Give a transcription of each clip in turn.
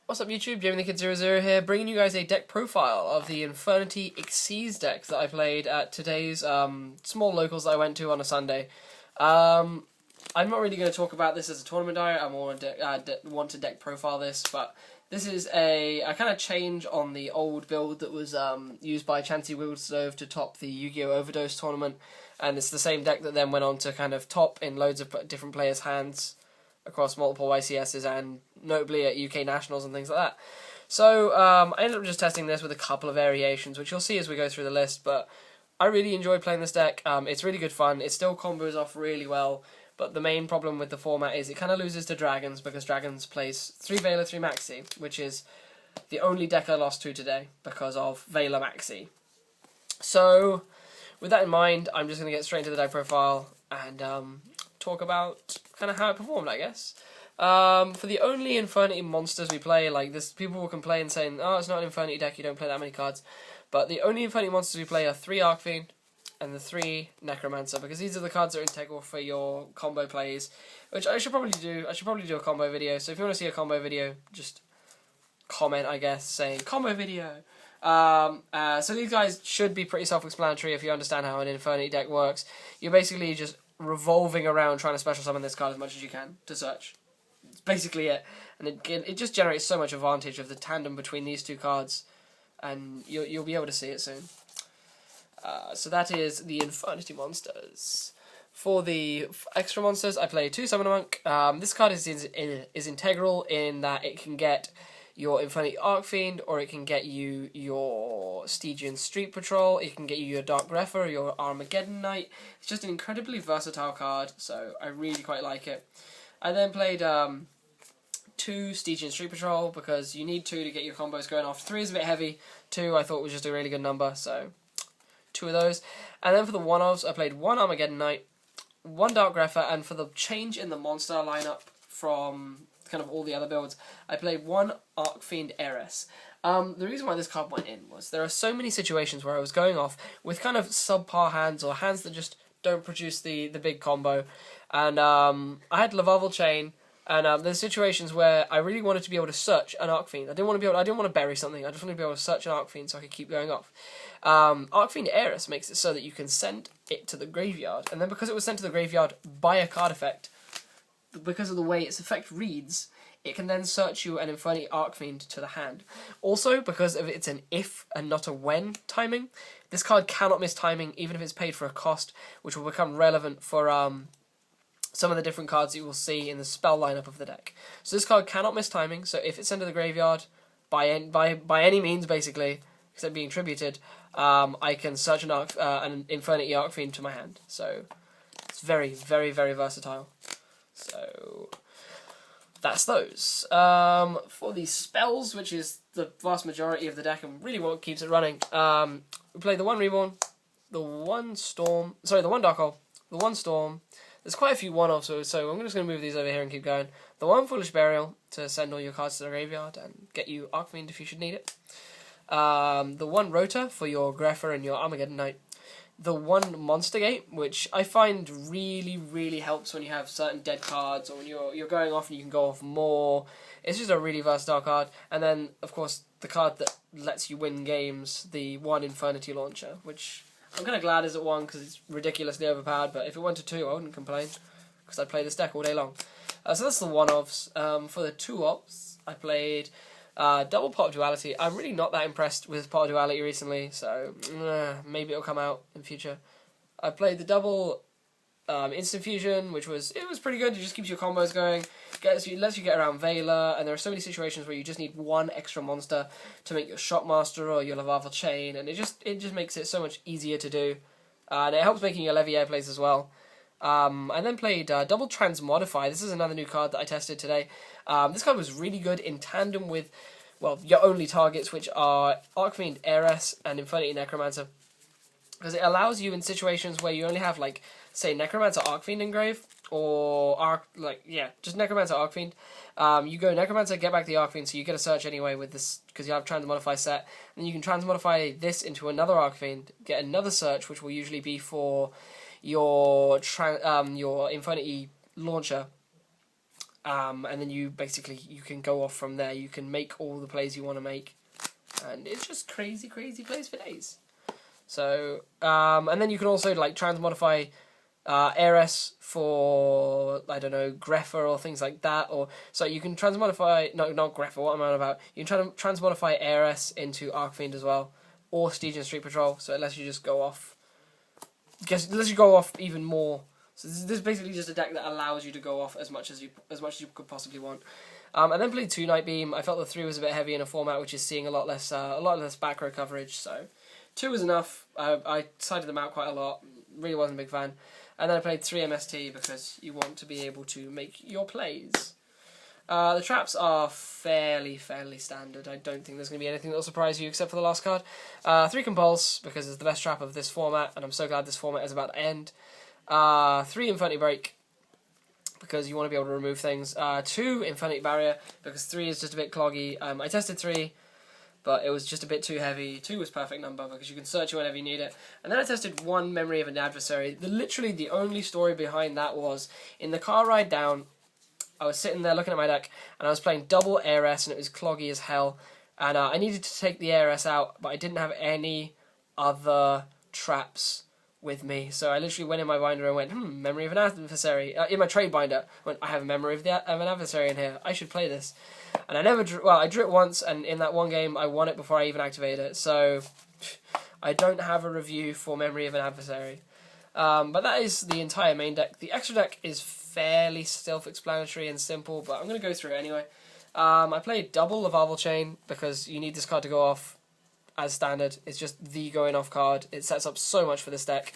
What's up YouTube, JamieTheKid00 here, bringing you guys a deck profile of the Infernity XYZ deck that I played at today's small locals that I went to on a Sunday. I'm not really going to talk about this as a tournament diary, I more want to deck profile this, but this is a kind of change on the old build that was used by Chansey Wigglestove to top the Yu-Gi-Oh! Overdose tournament, and it's the same deck that then went on to kind of top in loads of different players' hands across multiple YCSs and notably at UK Nationals and things like that. So I ended up just testing this with a couple of variations, which you'll see as we go through the list, but I really enjoyed playing this deck. It's really good fun. It still combos off really well, but the main problem with the format is it kind of loses to Dragons, because Dragons plays 3 Veiler, 3 Maxi, which is the only deck I lost to today because of Veiler Maxi. So with that in mind, I'm just going to get straight into the deck profile and talk about kind of how it performed, I guess. For the only Infernity monsters we play, like this, people will complain saying, oh, it's not an Infernity deck, you don't play that many cards. But the only Infernity monsters we play are 3 Archfiend and the 3 Necromancer, because these are the cards that are integral for your combo plays, which I should probably do. I should probably do a combo video, so if you want to see a combo video, just comment, I guess, saying combo video. So these guys should be pretty self-explanatory if you understand how an Infernity deck works. You're basically just revolving around trying to special summon this card as much as you can to search. It's basically it, and it just generates so much advantage of the tandem between these two cards, and you'll be able to see it soon. So that is the Infernity monsters. For the extra monsters, I play 2 Summoner Monk. This card is integral in that it can get your Infernity Archfiend, or it can get you your Stygian Street Patrol, it can get you your Dark Grepher, your Armageddon Knight. It's just an incredibly versatile card, so I really quite like it. I then played 2 Stygian Street Patrol, because you need 2 to get your combos going off. 3 is a bit heavy, 2 I thought was just a really good number, so 2 of those. And then for the one-offs, I played 1 Armageddon Knight, 1 Dark Grepher, and for the change in the monster lineup from kind of all the other builds, I played 1 Archfiend Heiress. The reason why this card went in was there are so many situations where I was going off with kind of subpar hands, or hands that just don't produce the big combo, and I had Lavarval Chain, and there's situations where I really wanted to be able to search an Archfiend. I didn't want to bury something. I just wanted to be able to search an Archfiend so I could keep going off. Archfiend Heiress makes it so that you can send it to the graveyard, and then because it was sent to the graveyard by a card effect, because of the way its effect reads, it can then search you an Infernity Archfiend to the hand. Also, because of it's an if and not a when timing, this card cannot miss timing, even if it's paid for a cost, which will become relevant for some of the different cards you will see in the spell lineup of the deck. So this card cannot miss timing, so if it's sent to the graveyard, by any means, basically, except being tributed, I can search an Infernity Archfiend to my hand. So it's very, very, very versatile. So that's those. For the spells, which is the vast majority of the deck and really what keeps it running, we play the 1 Reborn, the 1 Storm, sorry, the 1 Dark Hole, the 1 Storm. There's quite a few one-offs, so I'm just going to move these over here and keep going. The 1 Foolish Burial to send all your cards to the graveyard and get you Archfiend if you should need it. The 1 Rota for your Grepher and your Armageddon Knight. The 1 Monster Gate, which I find really, really helps when you have certain dead cards, or when you're going off and you can go off more. It's just a really versatile card. And then, of course, the card that lets you win games, the 1 Infernity Launcher, which I'm kind of glad is at 1 because it's ridiculously overpowered, but if it went to 2, I wouldn't complain, because I'd play this deck all day long. So that's the one-offs. For the 2-offs, I played double Pot Duality. I'm really not that impressed with Pot Duality recently, so maybe it'll come out in future. I played the double Instant Fusion, which was pretty good. It just keeps your combos going, lets you get around Veiler, and there are so many situations where you just need 1 extra monster to make your Shockmaster or your Lavarval Chain, and it just makes it so much easier to do, and it helps making your Leviair plays as well. I then played double Transmodify. This is another new card that I tested today. This card was really good in tandem with, well, your only targets, which are Archfiend Heiress and Infernity Necromancer, because it allows you in situations where you only have, like, say, Necromancer Archfiend engrave, or just Necromancer Archfiend. You go Necromancer, get back the Archfiend, so you get a search anyway with this, because you have Transmodify set, and you can Transmodify this into another Archfiend, get another search, which will usually be for your Infernity Launcher, and then you can go off from there. You can make all the plays you want to make, and it's just crazy plays for days. So, and then you can also like transmodify Ares for, I don't know, Greffa or things like that, or so you can transmodify, no, not Greffa, what am I on about? You can transmodify Ares into Arcfiend as well, or Stygian Street Patrol, so it lets you just go off, even more. So this is basically just a deck that allows you to go off as much as you could possibly want. And then played 2 Night Beam. I felt the 3 was a bit heavy in a format which is seeing a lot less back row coverage, so 2 was enough. I sided them out quite a lot, really wasn't a big fan. And then I played 3 MST because you want to be able to make your plays. The traps are fairly standard. I don't think there's going to be anything that will surprise you except for the last card. 3 Compulse, because it's the best trap of this format, and I'm so glad this format is about to end. 3 Infernity Break, because you want to be able to remove things. 2 Infernity Barrier, because 3 is just a bit cloggy. I tested 3, but it was just a bit too heavy. 2 was perfect number, because you can search it whenever you need it. And then I tested 1 Memory of an Adversary. Literally the only story behind that was, in the car ride down, I was sitting there looking at my deck, and I was playing double ARS, and it was cloggy as hell. And I needed to take the ARS out, but I didn't have any other traps with me. So I literally went in my binder and went, Memory of an Adversary. In my trade binder, I went, I have a Memory of an Adversary in here. I should play this. And I never drew, well, I drew it once, and in that one game, I won it before I even activated it. So I don't have a review for Memory of an Adversary. But that is the entire main deck. The extra deck is fairly self-explanatory and simple, but I'm going to go through it anyway. I played double Lavarval Chain, because you need this card to go off as standard. It's just the going off card. It sets up so much for this deck.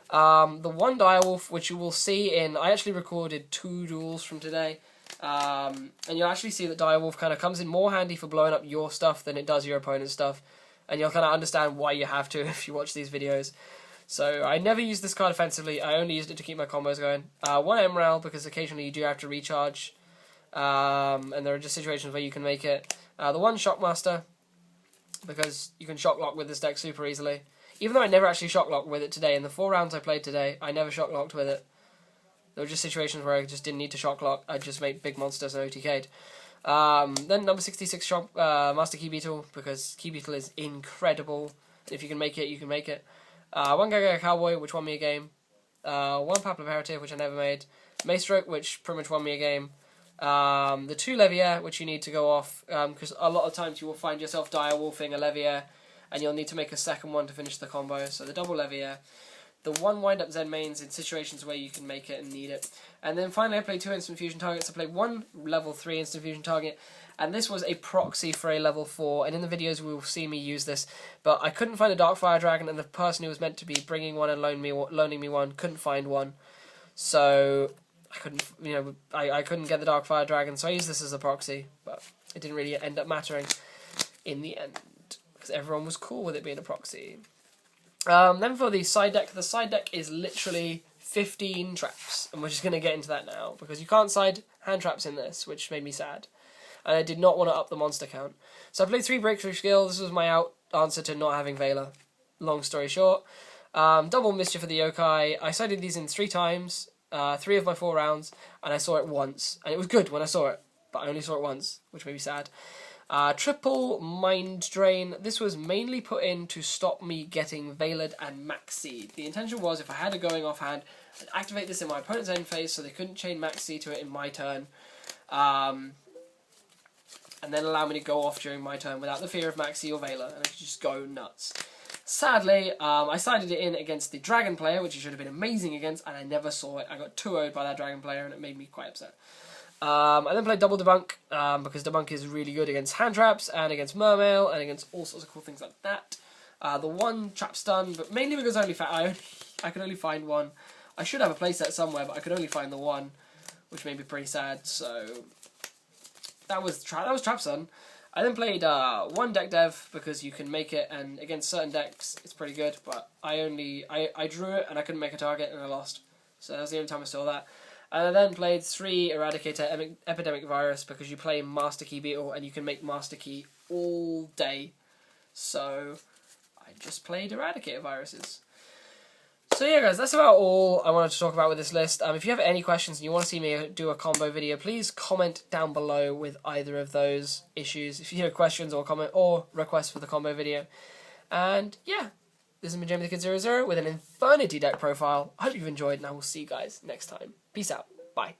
The 1 Direwolf, which you will see in, I actually recorded 2 duels from today, and you'll actually see that Direwolf kind of comes in more handy for blowing up your stuff than it does your opponent's stuff, and you'll kind of understand why you have to if you watch these videos. So I never used this card offensively, I only used it to keep my combos going. 1 Emerald, because occasionally you do have to recharge, and there are just situations where you can make it. The 1 Shockmaster, because you can shocklock with this deck super easily. Even though I never actually shocklocked with it today, in the 4 rounds I played today, I never shocklocked with it. There were just situations where I just didn't need to shocklock, I just made big monsters and OTK'd. Then number 66, Master Key Beetle, because Key Beetle is incredible. If you can make it, you can make it. 1 Gaga Cowboy, which won me a game. 1 Papal Imperative, which I never made. Maestroke, which pretty much won me a game. The 2 Levier, which you need to go off, because a lot of times you will find yourself direwolfing a Levier, and you'll need to make a second one to finish the combo, so the double Levier. The 1 Wind-Up Zen mains in situations where you can make it and need it. And then finally I played 2 Instant Fusion targets. I played 1 level 3 Instant Fusion target, and this was a proxy for a level 4, and in the videos we will see me use this, but I couldn't find a Darkfire Dragon, and the person who was meant to be bringing one and loaning me one couldn't find one, so I couldn't, I couldn't get the Darkfire Dragon, so I used this as a proxy, but it didn't really end up mattering in the end, because everyone was cool with it being a proxy. Then for the side deck is literally 15 traps, and we're just going to get into that now, because you can't side hand traps in this, which made me sad, and I did not want to up the monster count. So I played 3 Breakthrough Skill. This was my answer to not having Veiler, long story short. Double Mischief for the Yokai. I sided these in 3 times, 3 of my 4 rounds, and I saw it once, and it was good when I saw it, but I only saw it once, which made me sad. Triple Mind Drain. This was mainly put in to stop me getting Veiled and Maxi. The intention was, if I had a going off hand, I'd activate this in my opponent's end phase so they couldn't chain Maxi to it in my turn, and then allow me to go off during my turn without the fear of Maxi or Veiler, and I could just go nuts. Sadly, I sided it in against the Dragon player, which it should have been amazing against, and I never saw it. I got 2-0'd by that Dragon player, and it made me quite upset. I then played double Debunk, because Debunk is really good against hand traps, and against Mermail, and against all sorts of cool things like that. The 1 Trap Stun, but mainly because I could only find 1. I should have a playset somewhere, but I could only find the 1, which made me pretty sad, so that was Trap Stun. I then played 1 Deck Dev, because you can make it, and against certain decks it's pretty good, but I drew it, and I couldn't make a target, and I lost. So that was the only time I saw that. And I then played 3 Eradicator Epidemic Virus, because you play Master Key Beetle and you can make Master Key all day. So I just played Eradicator Viruses. So yeah, guys, that's about all I wanted to talk about with this list. If you have any questions and you want to see me do a combo video, please comment down below with either of those issues. If you have questions or comment or requests for the combo video. And yeah, this has been Jamie the Kid 00 with an Infernity deck profile. I hope you've enjoyed, and I will see you guys next time. Peace out. Bye.